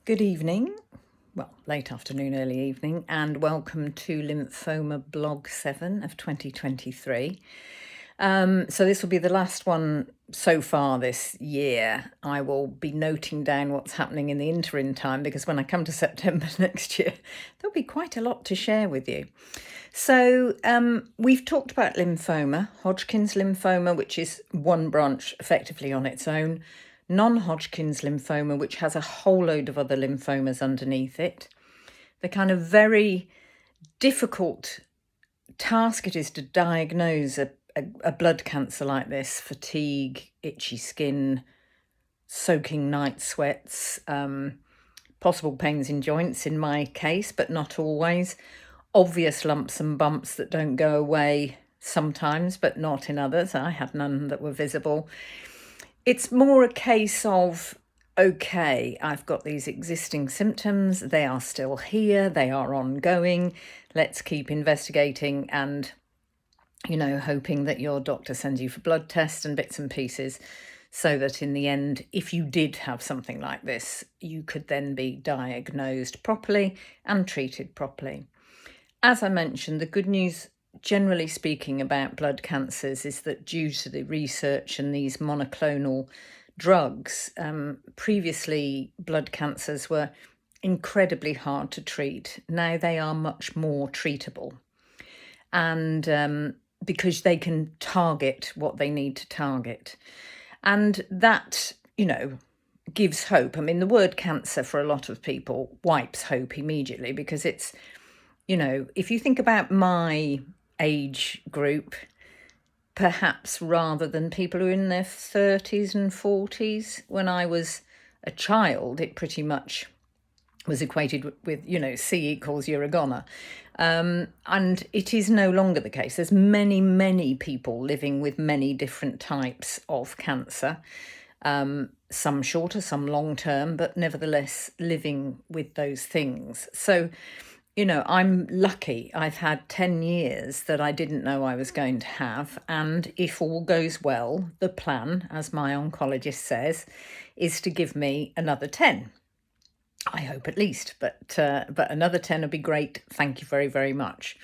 Good evening, well, late afternoon, early evening, and welcome to Lymphoma Blog 7 of 2023. So this will be the last one so far this year. I will be noting down what's happening in the interim time because when I come to September next year, there'll be quite a lot to share with you. So we've talked about lymphoma, Hodgkin's lymphoma, which is one branch effectively on its own, non-Hodgkin's lymphoma, which has a whole load of other lymphomas underneath it. The kind of very difficult task it is to diagnose a blood cancer like this: fatigue, itchy skin, soaking night sweats, possible pains in joints in my case, but not always. Obvious lumps and bumps that don't go away sometimes, but not in others. I had none that were visible. It's more a case of, okay, I've got these existing symptoms, they are still here, they are ongoing. Let's keep investigating and, hoping that your doctor sends you for blood tests and bits and pieces so that in the end, if you did have something like this, you could then be diagnosed properly and treated properly. As I mentioned, the good news, generally speaking, about blood cancers is that due to the research and these monoclonal drugs, previously blood cancers were incredibly hard to treat. Now they are much more treatable. And because they can target what they need to target. And that, gives hope. I mean, the word cancer for a lot of people wipes hope immediately because it's, if you think about my age group, perhaps rather than people who are in their 30s and 40s, when I was a child, it pretty much was equated with, C equals you're a goner. And it is no longer the case. There's many, many people living with many different types of cancer, some shorter, some long term, but nevertheless living with those things. So, I'm lucky. I've had 10 years that I didn't know I was going to have. And if all goes well, the plan, as my oncologist says, is to give me another 10. I hope at least, but another 10 would be great. Thank you very, very much.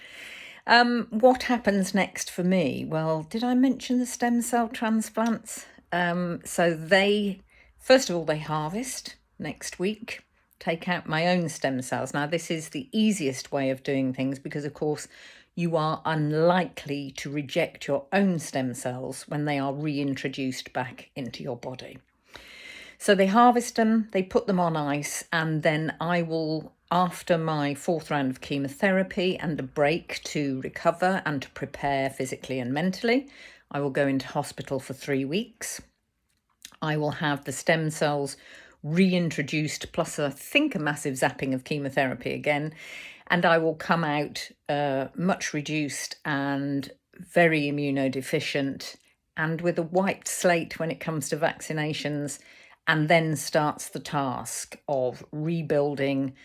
What happens next for me? Well, did I mention the stem cell transplants? First of all, they harvest next week, take out my own stem cells. Now, this is the easiest way of doing things because, of course, you are unlikely to reject your own stem cells when they are reintroduced back into your body. So they harvest them, they put them on ice, and then I will, after my 4th round of chemotherapy and a break to recover and to prepare physically and mentally, I will go into hospital for 3 weeks. I will have the stem cells reintroduced, plus I think a massive zapping of chemotherapy again, and I will come out much reduced and very immunodeficient and with a wiped slate when it comes to vaccinations. And then starts the task of rebuilding,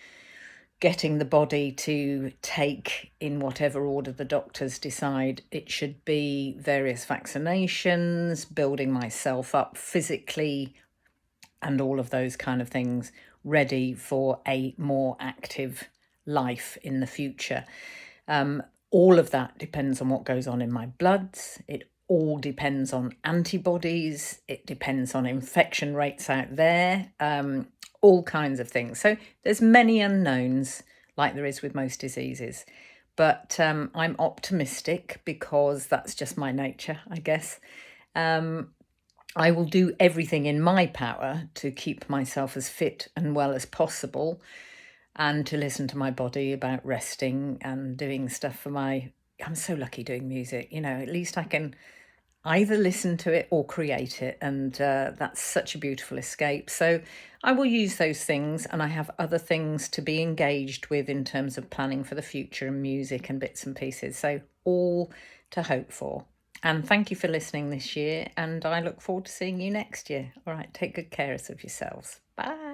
getting the body to take, in whatever order the doctors decide it should be, various vaccinations, building myself up physically, and all of those kind of things, ready for a more active life in the future. All of that depends on what goes on in my bloods. It all depends on antibodies. It depends on infection rates out there, all kinds of things. So there's many unknowns, like there is with most diseases. But I'm optimistic because that's just my nature, I guess. I will do everything in my power to keep myself as fit and well as possible and to listen to my body about resting and doing stuff for I'm so lucky doing music, at least I can either listen to it or create it. And that's such a beautiful escape. So I will use those things, and I have other things to be engaged with in terms of planning for the future and music and bits and pieces. So all to hope for. And thank you for listening this year. And I look forward to seeing you next year. All right, take good care of yourselves. Bye.